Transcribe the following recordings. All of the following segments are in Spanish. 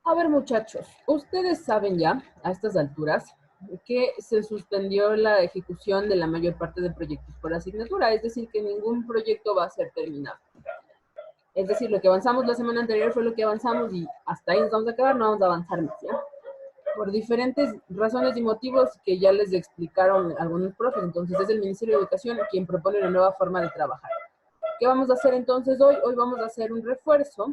A ver, muchachos, ustedes saben ya, a estas alturas, que se suspendió la ejecución de la mayor parte de proyectos por asignatura, es decir, que ningún proyecto va a ser terminado. Es decir, lo que avanzamos la semana anterior fue lo que avanzamos y hasta ahí nos vamos a quedar, no vamos a avanzar más, ¿ya? Por diferentes razones y motivos que ya les explicaron algunos profes. Entonces es el Ministerio de Educación quien propone una nueva forma de trabajar. ¿Qué vamos a hacer entonces hoy? Hoy vamos a hacer un refuerzo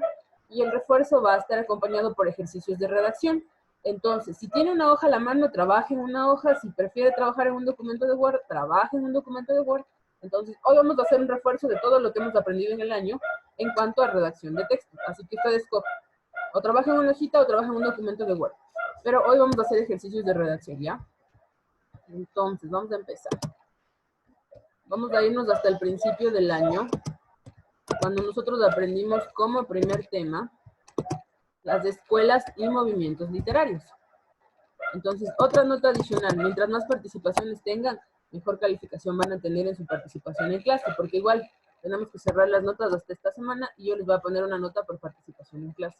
y el refuerzo va a estar acompañado por ejercicios de redacción. Entonces, si tiene una hoja a la mano, trabaje en una hoja. Si prefiere trabajar en un documento de Word, trabaje en un documento de Word. Entonces, hoy vamos a hacer un refuerzo de todo lo que hemos aprendido en el año en cuanto a redacción de texto. Así que ustedes cojan. O trabajen en una hojita o trabajen en un documento de Word. Pero hoy vamos a hacer ejercicios de redacción, ¿ya? Entonces, vamos a empezar. Vamos a irnos hasta el principio del año, cuando nosotros aprendimos como primer tema las escuelas y movimientos literarios. Entonces, otra nota adicional, mientras más participaciones tengan, mejor calificación van a tener en su participación en clase, porque igual tenemos que cerrar las notas hasta esta semana y yo les voy a poner una nota por participación en clase.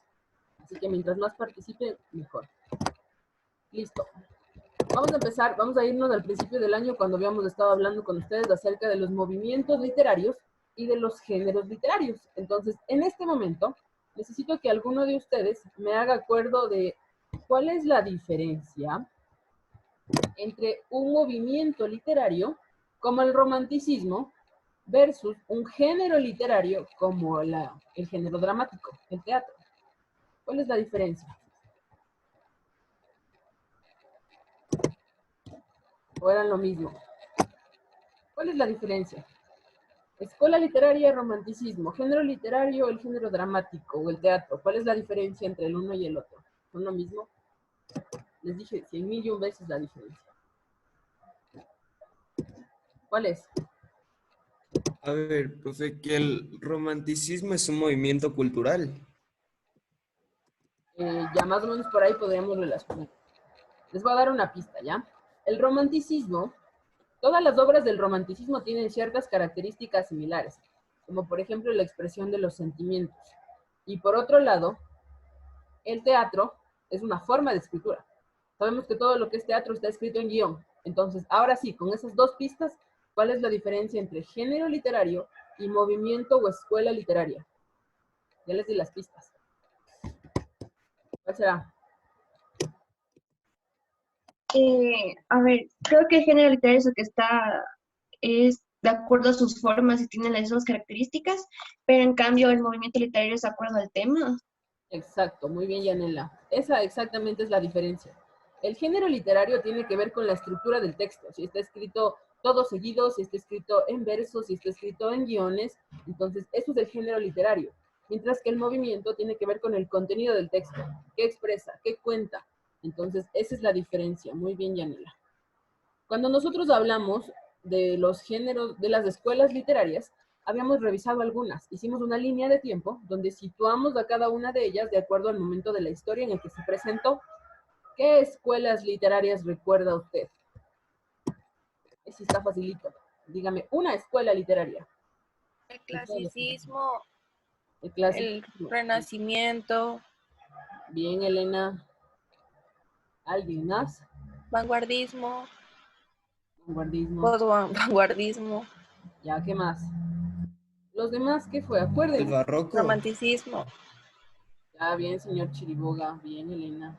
Así que mientras más participen, mejor. Listo. Vamos a empezar, vamos a irnos al principio del año cuando habíamos estado hablando con ustedes acerca de los movimientos literarios y de los géneros literarios. Entonces, en este momento, necesito que alguno de ustedes me haga acuerdo de cuál es la diferencia entre un movimiento literario como el romanticismo versus un género literario como el género dramático, el teatro. ¿Cuál es la diferencia? ¿O eran lo mismo? ¿Cuál es la diferencia? Escuela literaria, romanticismo, género literario, el género dramático o el teatro. ¿Cuál es la diferencia entre el uno y el otro? ¿Son lo mismo? Les dije 100.000 veces la diferencia. ¿Cuál es? A ver, profe, que el romanticismo es un movimiento cultural. Ya más o menos por ahí podríamos relacionar. Les voy a dar una pista, ¿ya? El romanticismo, todas las obras del romanticismo tienen ciertas características similares, como por ejemplo la expresión de los sentimientos. Y por otro lado, el teatro es una forma de escritura. Sabemos que todo lo que es teatro está escrito en guión. Entonces, ahora sí, con esas dos pistas, ¿cuál es la diferencia entre género literario y movimiento o escuela literaria? Ya les di las pistas. ¿Cuál será? A ver, creo que el género literario es lo que es de acuerdo a sus formas y tiene las mismas características, pero en cambio el movimiento literario es de acuerdo al tema. Exacto, muy bien, Yanela. Esa exactamente es la diferencia. El género literario tiene que ver con la estructura del texto. Si está escrito todo seguido, si está escrito en versos, si está escrito en guiones, entonces eso es el género literario. Mientras que el movimiento tiene que ver con el contenido del texto, qué expresa, qué cuenta. Entonces esa es la diferencia. Muy bien, Yanela. Cuando nosotros hablamos de los géneros, de las escuelas literarias, habíamos revisado algunas. Hicimos una línea de tiempo donde situamos a cada una de ellas de acuerdo al momento de la historia en el que se presentó. ¿Qué escuelas literarias recuerda usted? Ese está facilito. Dígame, una escuela literaria. El clasicismo, El el clásico. renacimiento, Bien, Elena. ¿Alguien más? vanguardismo, Vanguardismo. posvanguardismo, Ya, ¿qué más? Los demás, ¿qué fue? El Acuérdense. barroco. romanticismo, Ya, bien, señor Chiriboga. Bien, Elena.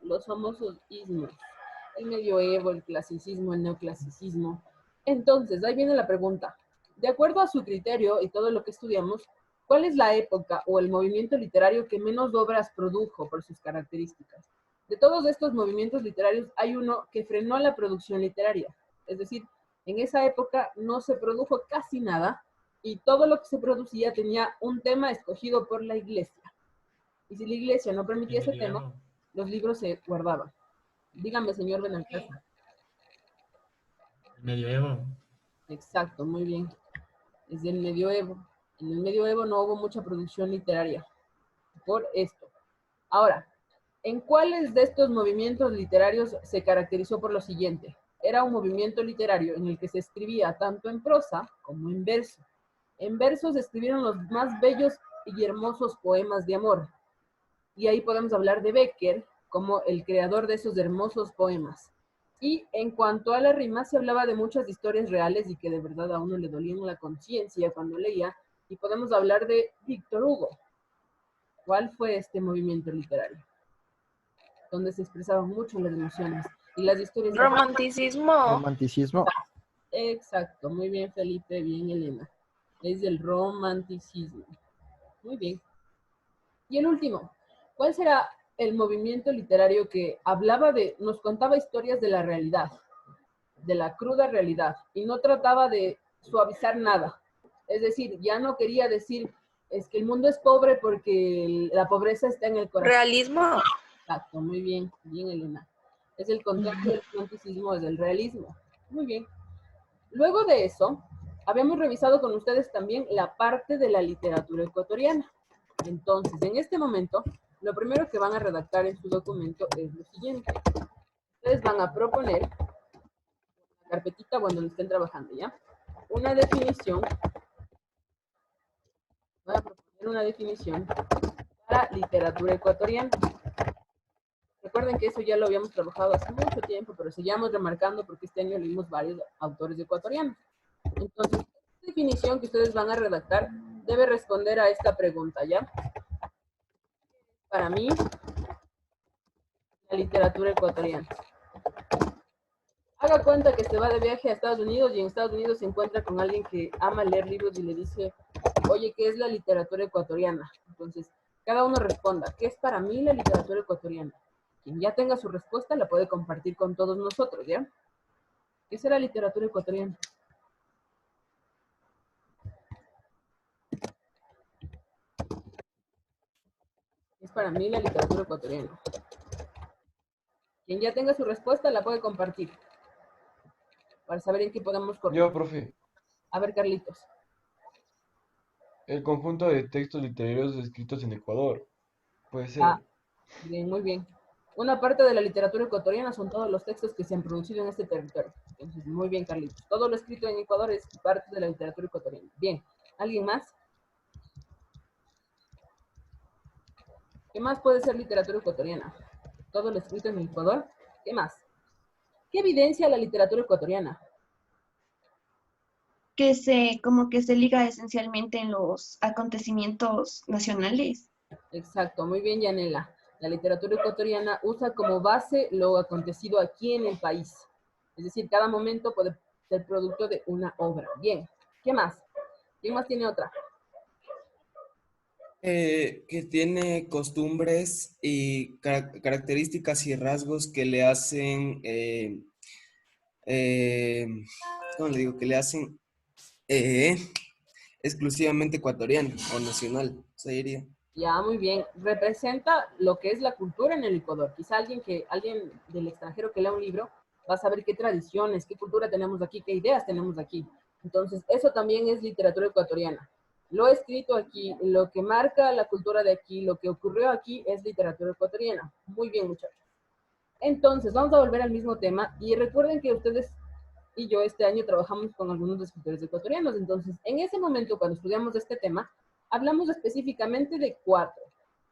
Los famosos ismos, el medioevo, el clasicismo, el neoclasicismo. Entonces, ahí viene la pregunta. De acuerdo a su criterio y todo lo que estudiamos, ¿cuál es la época o el movimiento literario que menos obras produjo por sus características? De todos estos movimientos literarios, hay uno que frenó la producción literaria. Es decir, en esa época no se produjo casi nada y todo lo que se producía tenía un tema escogido por la iglesia. Y si la iglesia no permitía ese tema, los libros se guardaban. Dígame, señor Benalcázar. El medioevo. Exacto, muy bien. Es del medioevo. En el medioevo no hubo mucha producción literaria. Por esto. Ahora, ¿en cuáles de estos movimientos literarios se caracterizó por lo siguiente? Era un movimiento literario en el que se escribía tanto en prosa como en verso. En verso se escribieron los más bellos y hermosos poemas de amor. y ahí podemos hablar de Becker como el creador de esos hermosos poemas. Y en cuanto a la rima, se hablaba de muchas historias reales y que de verdad a uno le dolían la conciencia cuando leía, y podemos hablar de Víctor Hugo. ¿Cuál fue este movimiento literario? Donde se expresaban mucho las emociones y las historias. Romanticismo. Romanticismo. Exacto, muy bien Felipe, bien Elena. Es el romanticismo. Muy bien. Y el último, ¿cuál será el movimiento literario que hablaba de, nos contaba historias de la realidad, de la cruda realidad, y no trataba de suavizar nada? Es decir, ya no quería decir, es que el mundo es pobre porque la pobreza está en el corazón. Realismo. Exacto, muy bien, bien Elena. Es el contrario del romanticismo, es el realismo. Muy bien. Luego de eso, habíamos revisado con ustedes también la parte de la literatura ecuatoriana. Entonces, en este momento, lo primero que van a redactar en su documento es lo siguiente. Ustedes van a proponer, la carpetita cuando lo estén trabajando, ¿ya? Una definición. Van a proponer una definición para literatura ecuatoriana. Recuerden que eso ya lo habíamos trabajado hace mucho tiempo, pero seguíamos remarcando porque este año leímos varios autores ecuatorianos. Entonces, esta definición que ustedes van a redactar debe responder a esta pregunta, ¿ya? Para mí, la literatura ecuatoriana. Haga cuenta que se va de viaje a Estados Unidos y en Estados Unidos se encuentra con alguien que ama leer libros y le dice, oye, ¿qué es la literatura ecuatoriana? Entonces, cada uno responda, ¿qué es para mí la literatura ecuatoriana? Quien ya tenga su respuesta la puede compartir con todos nosotros, ¿ya? ¿Qué será literatura ecuatoriana? Es para mí la literatura ecuatoriana. Quien ya tenga su respuesta la puede compartir para saber en qué podemos correr. Yo, profe, A ver, Carlitos. el conjunto de textos literarios escritos en Ecuador. Puede ser. Ah, bien, muy bien. Una parte de la literatura ecuatoriana son todos los textos que se han producido en este territorio. Entonces, muy bien, Carlitos. Todo lo escrito en Ecuador es parte de la literatura ecuatoriana. Bien. ¿Alguien más? ¿Qué más puede ser literatura ecuatoriana? Todo lo escrito en Ecuador. ¿Qué más? ¿Qué evidencia la literatura ecuatoriana? Como que se liga esencialmente en los acontecimientos nacionales. Exacto, muy bien, Yanela. La literatura ecuatoriana usa como base lo acontecido aquí en el país. Es decir, cada momento puede ser producto de una obra. Bien, ¿qué más? ¿Quién más tiene otra? Que tiene costumbres y características y rasgos que le hacen, ¿cómo le digo? Que le hacen exclusivamente ecuatoriano o nacional, se diría. Ya, muy bien. Representa lo que es la cultura en el Ecuador. Quizá alguien del extranjero que lea un libro va a saber qué tradiciones, qué cultura tenemos aquí, qué ideas tenemos aquí. Entonces, eso también es literatura ecuatoriana. Lo escrito aquí, lo que marca la cultura de aquí, lo que ocurrió aquí es literatura ecuatoriana. Muy bien, muchachos. Entonces, vamos a volver al mismo tema y recuerden que ustedes y yo este año trabajamos con algunos escritores ecuatorianos. Entonces, en ese momento, cuando estudiamos este tema, hablamos específicamente de 4,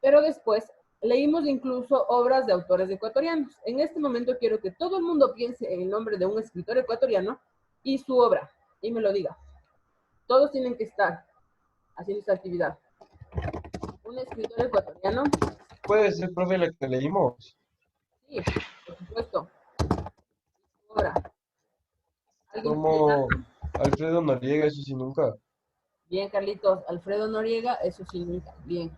pero después leímos incluso obras de autores ecuatorianos. En este momento quiero que todo el mundo piense en el nombre de un escritor ecuatoriano y su obra, y me lo diga. Todos tienen que estar haciendo esta actividad. Un escritor ecuatoriano. Puede ser, profe, la que leímos. Sí, por supuesto. Su obra. ¿Alguien Como tiene? Alfredo Noriega, eso sí nunca. Bien, Carlitos. Alfredo Noriega, eso sí, nunca. Bien.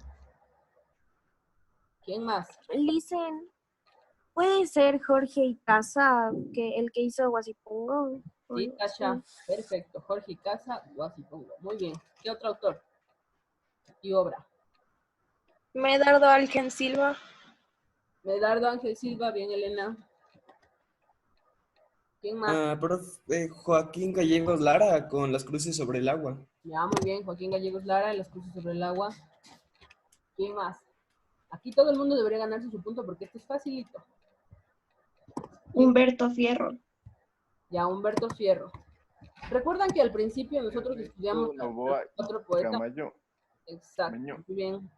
¿Quién más? Listen, puede ser Jorge Icaza, el que hizo Guasipongo. Sí, Cacha. Perfecto. Jorge Casa, Guasipongo. Muy bien. ¿Qué otro autor y obra? Medardo Algen Silva. Medardo Ángel Silva, bien, Elena. ¿Quién más? Profe, Joaquín Gallegos Lara con Las Cruces sobre el Agua. Ya, muy bien. Joaquín Gallegos Lara, Las Cruces sobre el Agua. ¿Quién más? Aquí todo el mundo debería ganarse su punto porque esto es facilito. Humberto Fierro. Ya, Humberto Fierro. ¿Recuerdan que al principio nosotros estudiamos Novoa otro poeta? Camayo. Exacto, Maño. muy bien.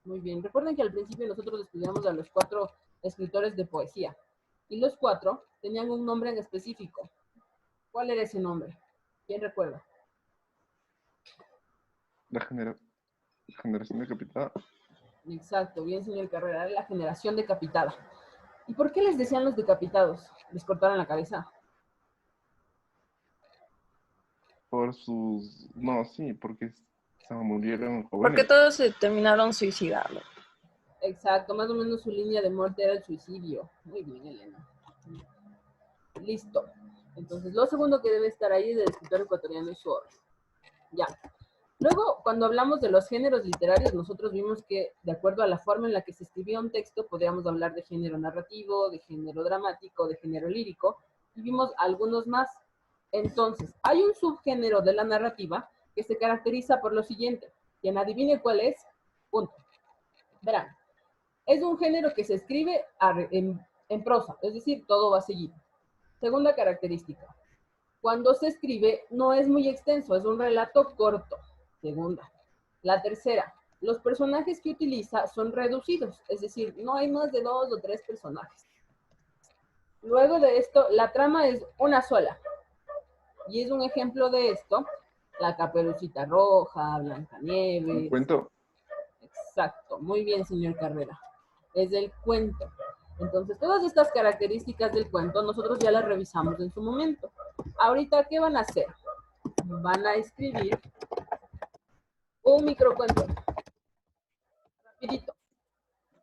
Muy bien. Recuerden que al principio nosotros estudiamos a los 4 escritores de poesía. Y los 4 tenían un nombre en específico. ¿Cuál era ese nombre? ¿Quién recuerda? La generación decapitada. Exacto, bien, señor Carrera, era la generación decapitada. ¿Y por qué les decían los decapitados? ¿Les cortaron la cabeza? Por sus... No, sí, porque se murieron Porque jóvenes. todos se terminaron suicidando. Exacto, más o menos su línea de muerte era el suicidio. Muy bien, Elena. Listo. Entonces, lo segundo que debe estar ahí del escritor ecuatoriano es su obra. Ya. Luego, cuando hablamos de los géneros literarios, nosotros vimos que, de acuerdo a la forma en la que se escribía un texto, podíamos hablar de género narrativo, de género dramático, de género lírico, y vimos algunos más. Entonces, hay un subgénero de la narrativa que se caracteriza por lo siguiente. Quien adivine cuál es, punto. Verán, es un género que se escribe en prosa, es decir, todo va seguido. Segunda característica, cuando se escribe no es muy extenso, es un relato corto. Segunda. La tercera, los personajes que utiliza son reducidos, es decir, no hay más de 2 o 3 personajes. Luego de esto, la trama es una sola. Y es un ejemplo de esto, la Caperucita Roja, ¿Un Blancanieves. cuento? Exacto, muy bien, señor Carrera. Es el cuento. Entonces, todas estas características del cuento nosotros ya las revisamos en su momento. Ahorita, ¿qué van a hacer? Van a escribir un microcuento. Rapidito.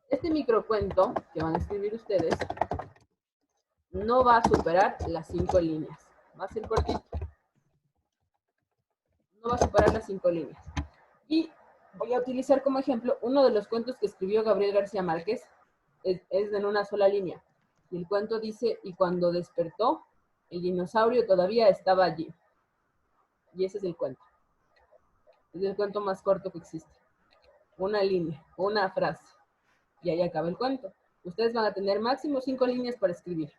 Este microcuento que van a escribir ustedes no va a superar las 5 líneas. Va a ser cortito. No va a superar las 5 líneas. Y voy a utilizar como ejemplo uno de los cuentos que escribió Gabriel García Márquez. Es en una sola línea. Y el cuento dice, y cuando despertó, el dinosaurio todavía estaba allí. Y ese es el cuento. Es el cuento más corto que existe. Una línea, una frase. Y ahí acaba el cuento. Ustedes van a tener máximo 5 líneas para escribir.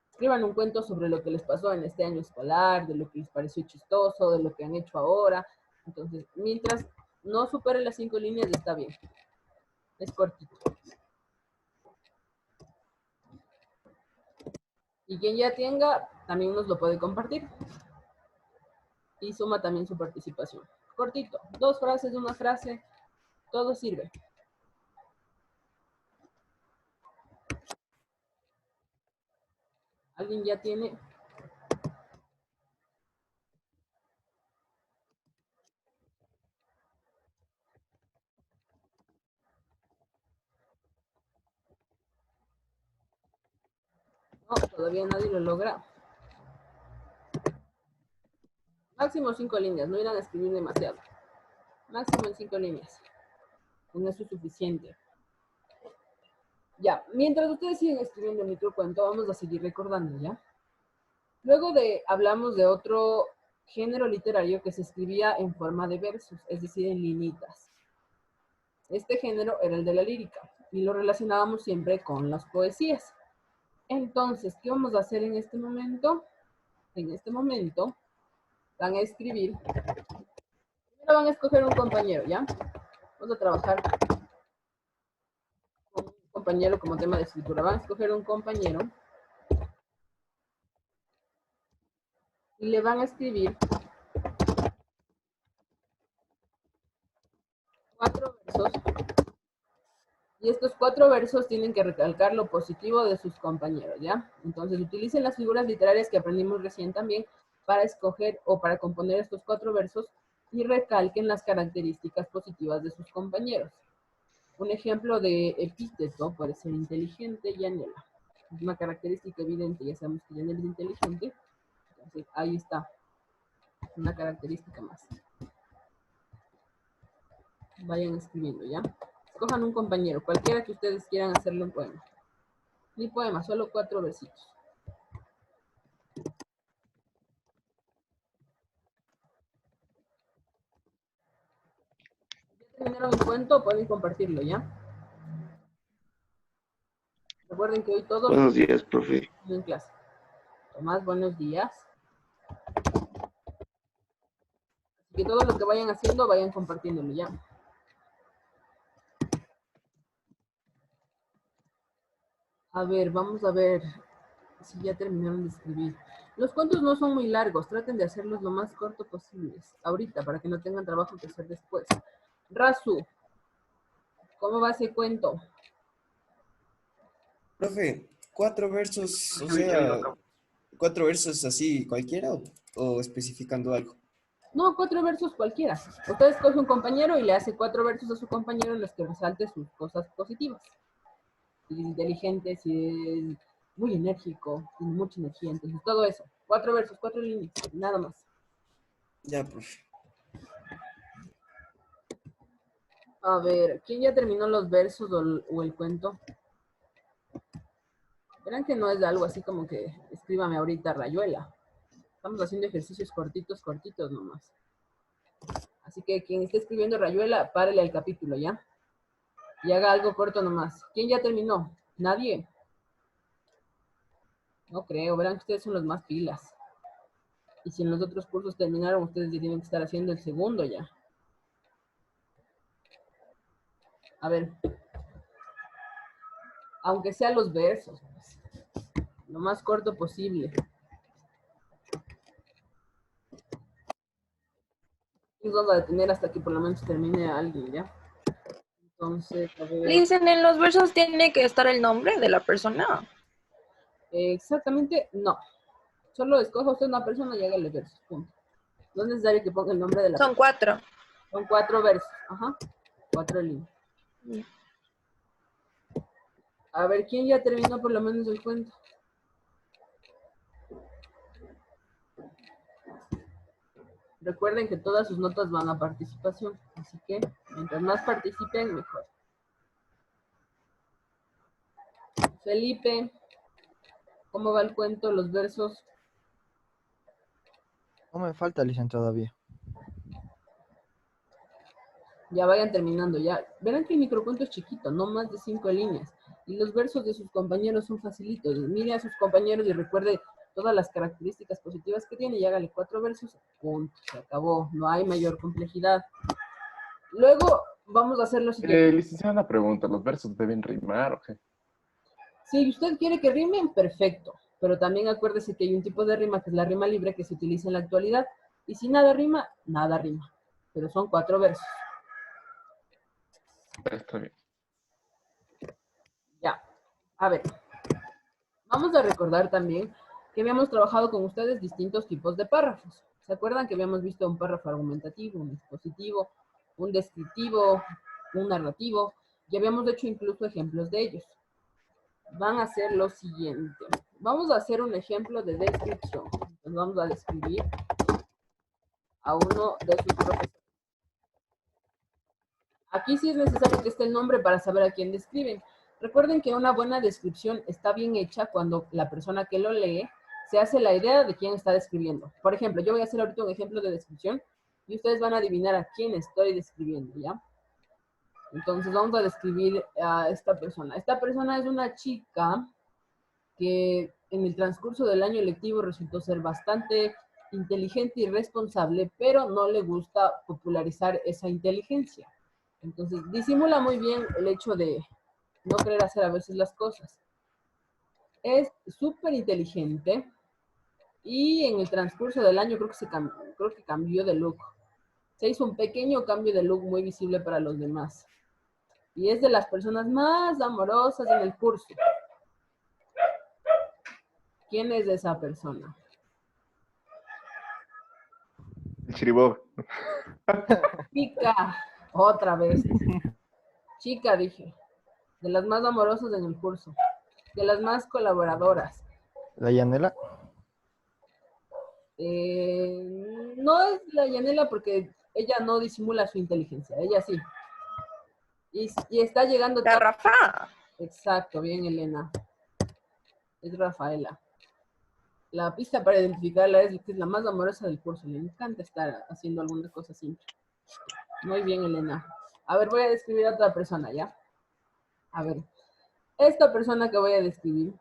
Escriban un cuento sobre lo que les pasó en este año escolar, de lo que les pareció chistoso, de lo que han hecho ahora. Entonces, mientras no supere las 5 líneas, está bien. Es cortito. Y quien ya tenga, también nos lo puede compartir. Y suma también su participación. Cortito, 2 frases, una frase, todo sirve. ¿Alguien ya tiene? No, todavía nadie lo logra. Máximo 5 líneas, no irán a escribir demasiado. Máximo en 5 líneas. Con eso es suficiente. Ya, mientras ustedes siguen escribiendo el microcuento, vamos a seguir recordando, ¿ya? Luego hablamos de otro género literario que se escribía en forma de versos, es decir, en linitas. Este género era el de la lírica y lo relacionábamos siempre con las poesías. Entonces, ¿qué vamos a hacer en este momento? En este momento van a escribir, primero van a escoger un compañero, ¿ya? Vamos a trabajar con un compañero como tema de escritura. Van a escoger un compañero y le van a escribir 4 versos. Y estos 4 versos tienen que recalcar lo positivo de sus compañeros, ¿ya? Entonces, utilicen las figuras literarias que aprendimos recién también para escoger o para componer estos 4 versos y recalquen las características positivas de sus compañeros. Un ejemplo de epíteto puede ser inteligente y anhela. Es una característica evidente, ya sabemos que Yanela es inteligente. Entonces, ahí está. Una característica más. Vayan escribiendo, ¿ya? Escojan un compañero, cualquiera que ustedes quieran hacerle un poema. Ni poema, solo 4 versitos. Ya terminaron el cuento, pueden compartirlo, ¿ya? Recuerden que hoy todos Buenos días, profe. en clase. Tomás, buenos días. Así que todo lo que vayan haciendo, vayan compartiéndolo, ¿ya? A ver, vamos a ver si ya terminaron de escribir. Los cuentos no son muy largos, traten de hacerlos lo más corto posibles, ahorita, para que no tengan trabajo que hacer después. Rasu, ¿cómo va ese cuento? Profe, 4 versos, o sea, 4 versos así cualquiera o especificando algo. No, 4 versos cualquiera. Usted escoge un compañero y le hace 4 versos a su compañero en los que resalte sus cosas positivas. Si es inteligente, si es muy enérgico, tiene mucha energía, entonces todo eso. 4 versos, 4 líneas, nada más. Ya, profe. A ver, ¿quién ya terminó los versos o el cuento? Verán que no es algo así como que escríbame ahorita Rayuela. Estamos haciendo ejercicios cortitos, cortitos nomás. Así que quien esté escribiendo Rayuela, párele al capítulo, ¿ya? Y haga algo corto nomás. ¿Quién ya terminó? ¿Nadie? No creo, verán que ustedes son los más pilas. Y si en los otros cursos terminaron, ustedes ya tienen que estar haciendo el segundo ya. A ver. Aunque sea los versos, pues, lo más corto posible. Y vamos a detener hasta que por lo menos termine alguien, ¿ya? Entonces, a ver. Dicen, en los versos tiene que estar el nombre de la persona. Exactamente, no. Solo escoja usted una persona y hágale versos, punto. No es necesario que ponga el nombre de la Son persona. 4. Son 4 versos, ajá. 4 líneas. A ver, ¿quién ya terminó por lo menos el cuento? Recuerden que todas sus notas van a participación, así que mientras más participen, mejor. Felipe, ¿cómo va el cuento, los versos? No me falta, Licen, todavía. Ya vayan terminando, ya. Verán que el microcuento es chiquito, no más de 5 líneas. Y los versos de sus compañeros son facilitos. Mire a sus compañeros y recuerde todas las características positivas que tiene y hágale 4 versos. Punto, se acabó. No hay mayor complejidad. Luego vamos a hacer lo siguiente. Licenciada, una pregunta. ¿Los versos deben rimar o qué? Si usted quiere que rimen, perfecto. Pero también acuérdese que hay un tipo de rima que es la rima libre que se utiliza en la actualidad. Y si nada rima, nada rima. Pero son 4 versos. Está bien. Ya. A ver. Vamos a recordar también que habíamos trabajado con ustedes distintos tipos de párrafos. ¿Se acuerdan que habíamos visto un párrafo argumentativo, un expositivo, un descriptivo, un narrativo? Y habíamos hecho incluso ejemplos de ellos. Van a hacer lo siguiente. Vamos a hacer un ejemplo de descripción. Entonces vamos a describir a uno de sus profesores. Aquí sí es necesario que esté el nombre para saber a quién describen. Recuerden que una buena descripción está bien hecha cuando la persona que lo lee se hace la idea de quién está describiendo. Por ejemplo, yo voy a hacer ahorita un ejemplo de descripción y ustedes van a adivinar a quién estoy describiendo, ¿ya? Entonces vamos a describir a esta persona. Esta persona es una chica que en el transcurso del año lectivo resultó ser bastante inteligente y responsable, pero no le gusta popularizar esa inteligencia. Entonces disimula muy bien el hecho de no querer hacer a veces las cosas. Es súper inteligente y en el transcurso del año creo que cambió de look. Se hizo un pequeño cambio de look muy visible para los demás. Y es de las personas más amorosas en el curso. ¿Quién es esa persona? El Chiribob. Chica, otra vez. Chica, dije. De las más amorosas en el curso. De las más colaboradoras. ¿La Yanela? No es la Yanela porque ella no disimula su inteligencia. Ella sí. Y está llegando... La Rafa. Exacto, bien, Elena. Es Rafaela. La pista para identificarla es que es la más amorosa del curso. Le encanta estar haciendo alguna cosa simple. Muy bien, Elena. A ver, voy a describir a otra persona, ¿ya? A ver. Esta persona que voy a describir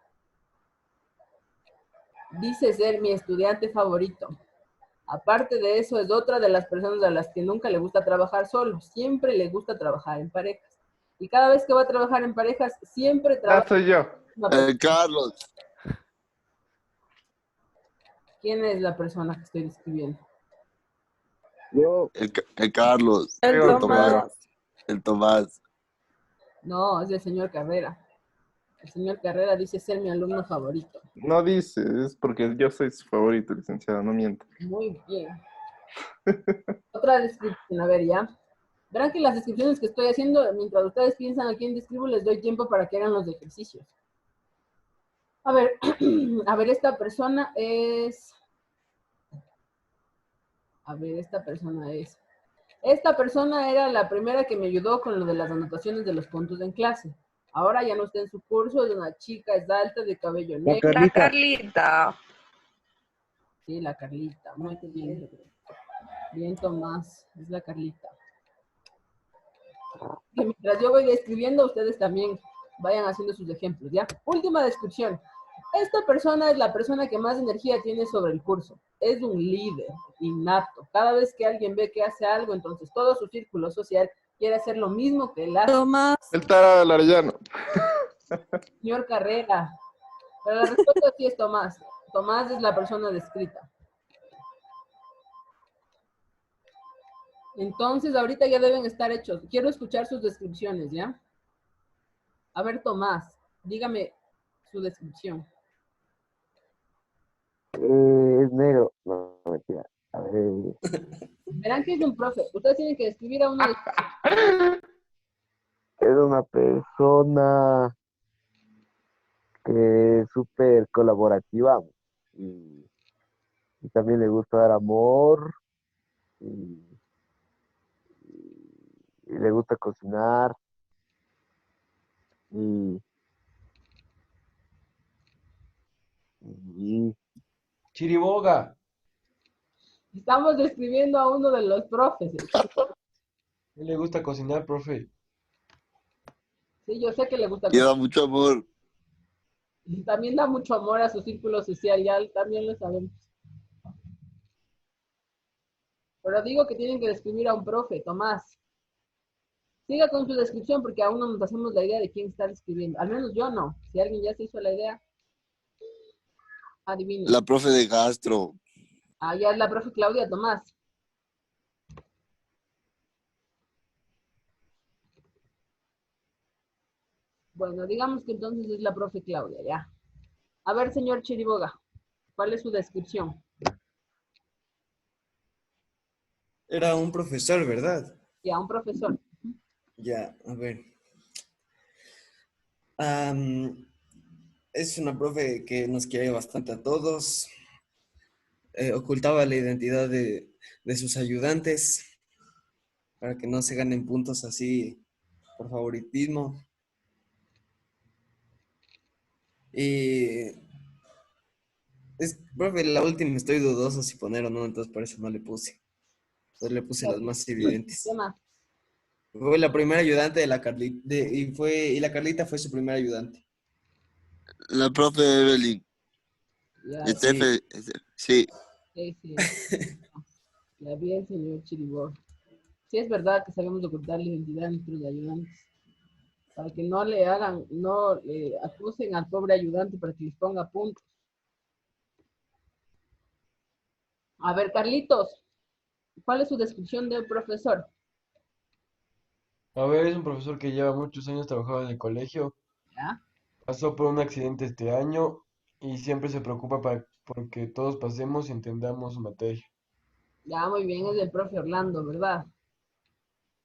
dice ser mi estudiante favorito. Aparte de eso, es otra de las personas a las que nunca le gusta trabajar solo. Siempre le gusta trabajar en parejas. Y cada vez que va a trabajar en parejas, siempre Ah, trabaja soy yo. con una persona. Carlos. ¿Quién es la persona que estoy describiendo? Yo. El Carlos. El Yo, Tomás. El Tomás. No, es el señor Carrera. El señor Carrera dice ser mi alumno favorito. No dice, es porque yo soy su favorito, licenciado, no miento. Muy bien. Otra descripción, a ver, ya. Verán que las descripciones que estoy haciendo, mientras ustedes piensan a quién describo, les doy tiempo para que hagan los ejercicios. A ver, a ver, esta persona es... A ver, esta persona es... Esta persona era la primera que me ayudó con lo de las anotaciones de los puntos en clase. Ahora ya no está en su curso, es una chica, es alta, de cabello negro. La Carlita. Sí, la Carlita. Muy bien. Bien, Tomás. Es la Carlita. Que mientras yo voy describiendo, ustedes también vayan haciendo sus ejemplos, ¿ya? Última descripción. Esta persona es la persona que más energía tiene sobre el curso. Es un líder innato. Cada vez que alguien ve que hace algo, entonces todo su círculo social quiere hacer lo mismo que él hace. Tomás. El tarado del Arellano. Señor Carrera. Pero la respuesta sí es Tomás. Tomás es la persona descrita. Entonces, ahorita ya deben estar hechos. Quiero escuchar sus descripciones, ¿ya? A ver, Tomás, dígame su descripción. Es negro. No, mentira. A ver. Verán que es un profe. Ustedes tienen que describir a uno de... Es una persona que es súper colaborativa y, y también le gusta dar amor y le gusta cocinar y, y Chiriboga. Estamos describiendo a uno de los profes. A él le gusta cocinar, profe. Sí, yo sé que le gusta. y da mucho amor. Y también da mucho amor a su círculo social, ya también lo sabemos. Pero digo que tienen que describir a un profe, Tomás. Siga con su descripción porque aún no nos hacemos la idea de quién está describiendo. Al menos yo no. Si alguien ya se hizo la idea, adivine. La profe de gastro. Ah, ya es la profe Claudia, Tomás. Bueno, digamos que entonces es la profe Claudia, ya. A ver, señor Chiriboga, ¿cuál es su descripción? Era un profesor, ¿verdad? Ya, un profesor. Ya, a ver. Es una profe que nos quiere bastante a todos. Ocultaba la identidad de sus ayudantes para que no se ganen puntos así por favoritismo. Y profe, la última estoy dudoso si poner o no, entonces por eso no le puse. Entonces le puse las más evidentes. ¿Qué más? Fue la primera ayudante de la Carlita, y la Carlita fue su primera ayudante. La profe Evelyn. Ya, Estefe, sí. sí, sí. Ya bien, señor Chiriboga. Sí es verdad que sabemos ocultar la identidad de nuestros ayudantes. Para que no le hagan, no le acusen al pobre ayudante para que les ponga puntos. A ver, Carlitos, ¿cuál es su descripción del profesor? A ver, es un profesor que lleva muchos años trabajando en el colegio. ¿Ya? Pasó por un accidente este año y siempre se preocupa porque todos pasemos y entendamos su materia. Ya, muy bien, es el profe Orlando, ¿verdad?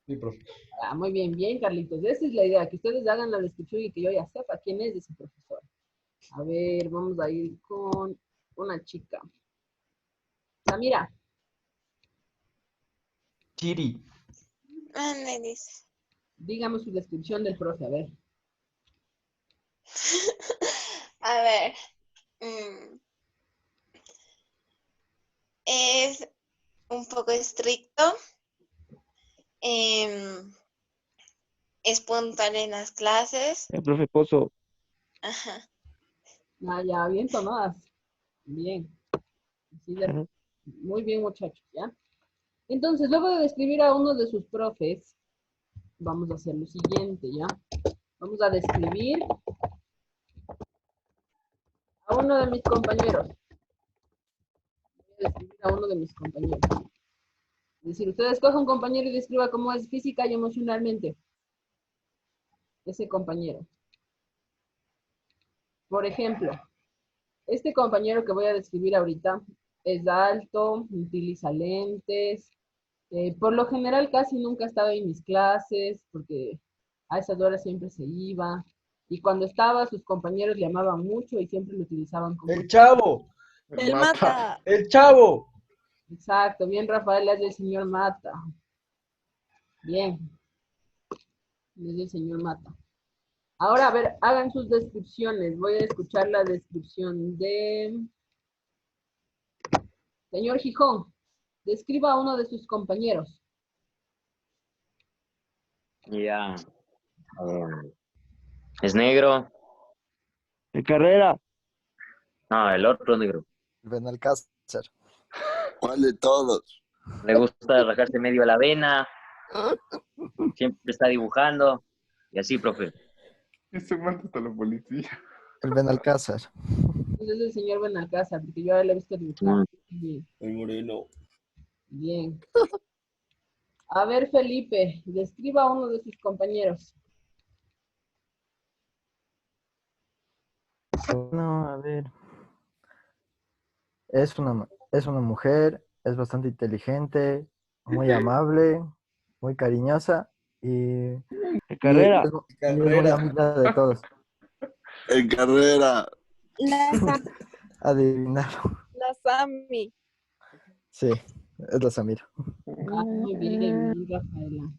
Sí, profe. Ah, muy bien, bien, Carlitos. Esa es la idea, que ustedes hagan la descripción y que yo ya sepa quién es ese profesor. A ver, vamos a ir con una chica. Samira, Chiri. Ándale. dígame su descripción del profe, a ver. A ver. Es un poco estricto. Es puntual en las clases. El profe Pozo. Ajá. Ah, ya, bien, Tomás. Bien. Sí, muy bien, muchachos, ¿ya? Entonces, luego de describir a uno de sus profes, vamos a hacer lo siguiente, ¿ya? Vamos a describir a uno de mis compañeros. Voy a describir a uno de mis compañeros. Es decir, usted escoge un compañero y describa cómo es física y emocionalmente ese compañero. Por ejemplo, este compañero que voy a describir ahorita es alto, utiliza lentes, por lo general casi nunca estaba en mis clases porque a esas horas siempre se iba. Y cuando estaba, sus compañeros le amaban mucho y siempre lo utilizaban como... ¡El chavo! El mata. ¡El chavo! Exacto, bien Rafael, es el señor Mata. Bien. Es el señor Mata. Ahora, a ver, hagan sus descripciones. Voy a escuchar la descripción de... Señor Gijón, describa a uno de sus compañeros. Ya. Es negro. ¿Qué carrera? No, el otro negro. Benalcázar. ¿Cuál de todos? Le gusta rajarse medio la vena. Siempre está dibujando. Y así, profe. Ese manda hasta la policía. El Benalcázar. Entonces es el señor Benalcázar, porque yo ahora le he visto dibujar. Bien. El moreno. Bien. A ver, Felipe, describa a uno de sus compañeros. No, a ver. Es una mujer, es bastante inteligente, muy amable, muy cariñosa y, ¿Qué carrera? y es muy amiga de todos. En carrera. Adivinado. La Sami. Sí, es la Samira. Ah, muy bien, Rafaela.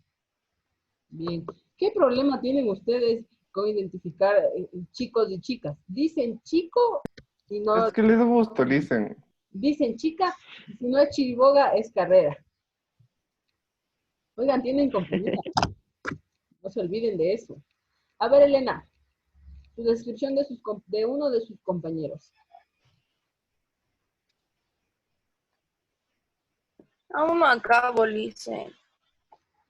Bien. ¿Qué problema tienen ustedes con identificar chicos y chicas? Dicen chico y no... Es que les gusto, dicen. Dicen chica, y si no es chiriboga, es carrera. Oigan, tienen compañía. No se olviden de eso. A ver, Elena, su descripción de uno de sus compañeros. Aún no acabo, Lice.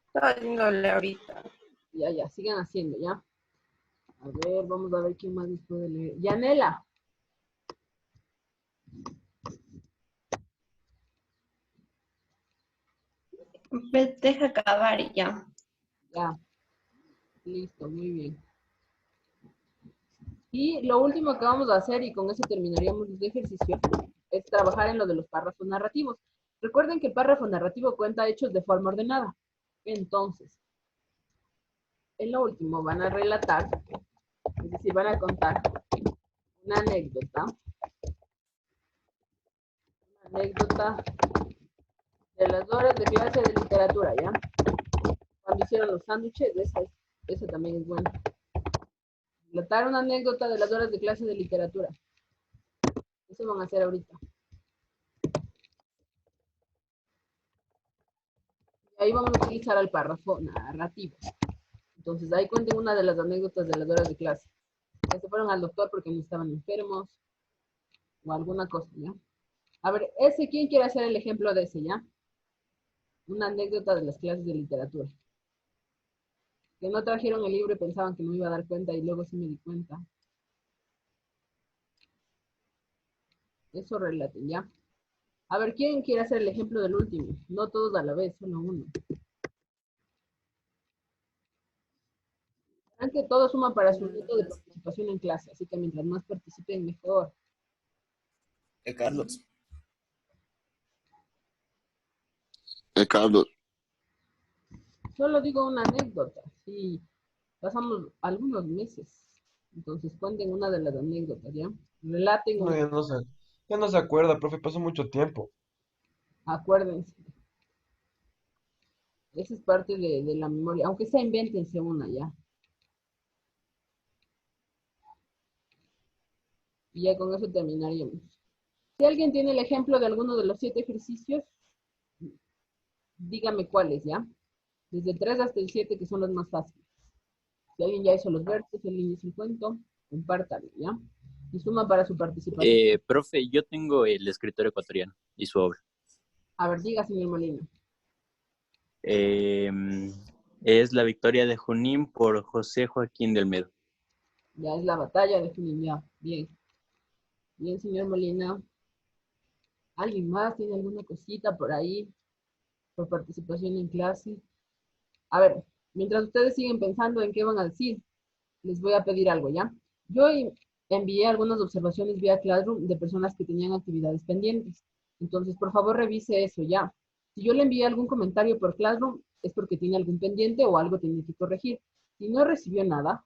Estaba haciéndole ahorita. Ya, sigan haciendo, ¿ya? A ver, vamos a ver quién más nos puede leer. Yanela. Deja acabar y ya. Ya. Listo, muy bien. Y lo último que vamos a hacer, y con eso terminaríamos los ejercicios, es trabajar en lo de los párrafos narrativos. Recuerden que el párrafo narrativo cuenta hechos de forma ordenada. Entonces, en lo último van a relatar, es decir, van a contar una anécdota de las horas de clase de literatura, ¿ya? Cuando hicieron los sándwiches, esa también es buena. Relatar una anécdota de las horas de clase de literatura. Eso van a hacer ahorita. Y ahí vamos a utilizar el párrafo narrativo. Entonces, ahí cuenten una de las anécdotas de las horas de clase. Que se fueron al doctor porque no estaban enfermos o alguna cosa, ¿ya? A ver, ¿quién quiere hacer el ejemplo de ese, ya? Una anécdota de las clases de literatura. Que no trajeron el libro y pensaban que no me iba a dar cuenta y luego sí me di cuenta. Eso relaten, ¿ya? A ver, ¿quién quiere hacer el ejemplo del último? No todos a la vez, solo uno. Verán que todo suma para su punto de participación en clase, así que mientras más participen, mejor. Carlos. Carlos. Solo digo una anécdota. Sí, pasamos algunos meses. Entonces cuenten una de las anécdotas, ¿ya? Relaten No, una. ya no se acuerda, profe, pasó mucho tiempo. Acuérdense. Esa es parte de la memoria. Aunque sea, invéntense una, ¿ya? Y ya con eso terminaríamos. Si alguien tiene el ejemplo de alguno de los 7 ejercicios, dígame cuáles, ¿ya? Desde el 3 hasta el 7, que son los más fáciles. Si alguien ya hizo los versos, si alguien hizo el cuento, compártalo, ¿ya? Y suma para su participación. Profe, yo tengo el escritor ecuatoriano y su obra. A ver, diga, señor Molina. Es La victoria de Junín por José Joaquín de Olmedo. Ya es la batalla de Junín, ya. Bien. Bien, señor Molina. ¿Alguien más tiene alguna cosita por ahí? Por participación en clase. A ver, mientras ustedes siguen pensando en qué van a decir, les voy a pedir algo, ¿ya? Yo envié algunas observaciones vía Classroom de personas que tenían actividades pendientes. Entonces, por favor, revise eso, ¿ya? Si yo le envié algún comentario por Classroom, es porque tiene algún pendiente o algo tiene que corregir. Si no recibió nada,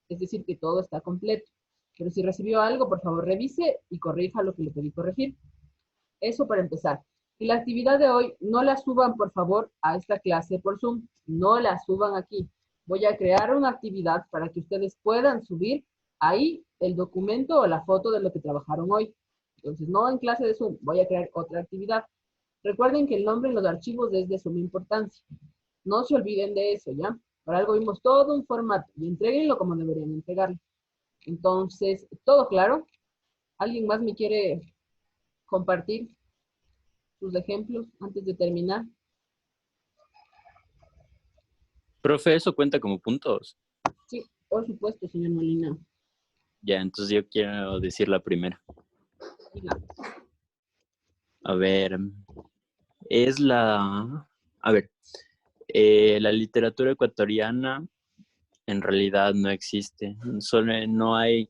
es decir, que todo está completo. Pero si recibió algo, por favor, revise y corrija lo que le pedí corregir. Eso para empezar. Y la actividad de hoy, no la suban, por favor, a esta clase por Zoom. No la suban aquí. Voy a crear una actividad para que ustedes puedan subir ahí el documento o la foto de lo que trabajaron hoy. Entonces, no en clase de Zoom. Voy a crear otra actividad. Recuerden que el nombre en los archivos es de suma importancia. No se olviden de eso, ¿ya? Por algo vimos todo un formato y entréguenlo como deberían entregarlo. Entonces, ¿todo claro? ¿Alguien más me quiere compartir sus ejemplos antes de terminar? Profe, ¿eso cuenta como puntos? Sí, por supuesto, señor Molina. Ya, entonces yo quiero decir la primera. Diga. A ver, es la... A ver, la literatura ecuatoriana en realidad no existe. Solo, no hay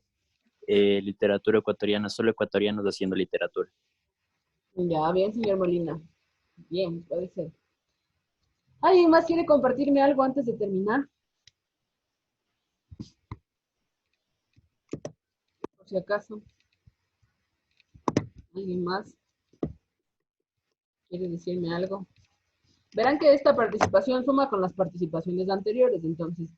literatura ecuatoriana, solo ecuatorianos haciendo literatura. Ya, bien, señor Molina. Bien, puede ser. ¿Alguien más quiere compartirme algo antes de terminar? Por si acaso. ¿Alguien más quiere decirme algo? Verán que esta participación suma con las participaciones anteriores. Entonces,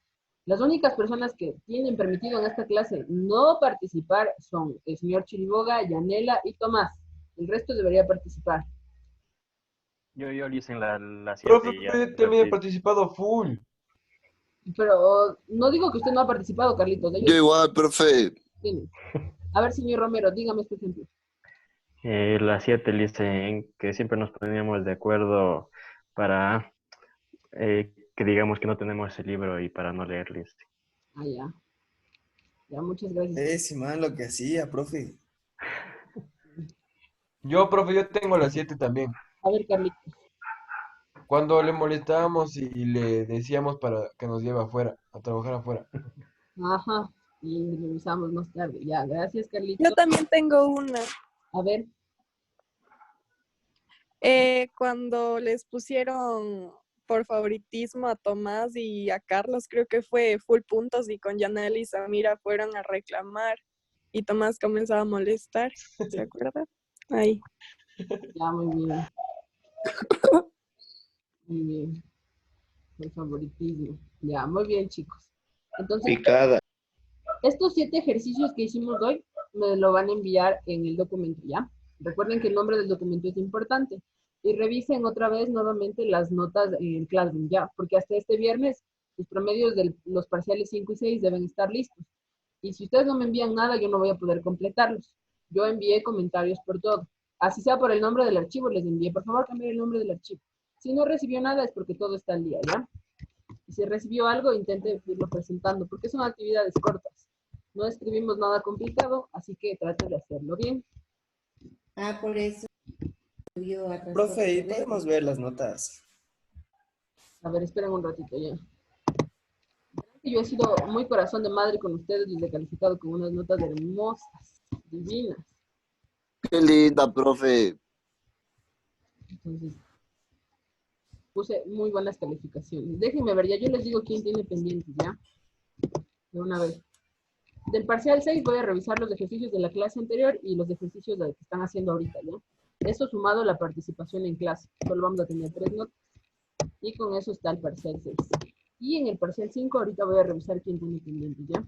las únicas personas que tienen permitido en esta clase no participar son el señor Chiriboga, Yanela y Tomás. El resto debería participar. Yo lo hice en la 7 Profe, y ya. pero yo también he participado full. Pero no digo que usted no ha participado, Carlitos. Yo igual, profe. Tienen. A ver, señor Romero, dígame este ejemplo. La 7 le hice en que siempre nos poníamos de acuerdo para que digamos que no tenemos ese libro y para no leerles. Ah, ya. Ya, muchas gracias. Sí, man, lo que hacía, profe. Yo, profe, yo tengo la 7 también. A ver, Carlitos. Cuando le molestábamos y le decíamos para que nos lleve afuera, a trabajar afuera. Ajá. Y revisamos más tarde. Ya, gracias, Carlitos. Yo también tengo una. A ver. Cuando les pusieron por favoritismo a Tomás y a Carlos, creo que fue full puntos, y con Yanel y Samira fueron a reclamar y Tomás comenzaba a molestar. ¿Se acuerdan? Ahí. Ya, muy bien. Muy bien. El favoritismo. Ya, muy bien, chicos. Entonces, Picada. estos 7 ejercicios que hicimos hoy me lo van a enviar en el documento, ¿ya? Recuerden que el nombre del documento es importante. Y revisen otra vez nuevamente las notas en el Classroom, ¿ya? Porque hasta este viernes los promedios de los parciales 5 y 6 deben estar listos. Y si ustedes no me envían nada, yo no voy a poder completarlos. Yo envié comentarios por todo. Así sea por el nombre del archivo, les envié. Por favor, cambien el nombre del archivo. Si no recibió nada es porque todo está al día, ¿ya? Y si recibió algo, intente irlo presentando, porque son actividades cortas. No escribimos nada complicado, así que trate de hacerlo bien. Ah, por eso. Profe, ¿y podemos ver las notas? A ver, esperen un ratito ya. Yo he sido muy corazón de madre con ustedes y les he calificado con unas notas hermosas, divinas. Qué linda, profe. Entonces, puse muy buenas calificaciones. Déjenme ver, ya yo les digo quién tiene pendientes, ¿ya? De una vez. Del parcial 6 voy a revisar los ejercicios de la clase anterior y los ejercicios que están haciendo ahorita, ¿ya? Eso sumado a la participación en clase. Solo vamos a tener 3 notas. Y con eso está el parcial 6. Y en el parcial 5 ahorita voy a revisar quién tiene pendientes, ¿ya?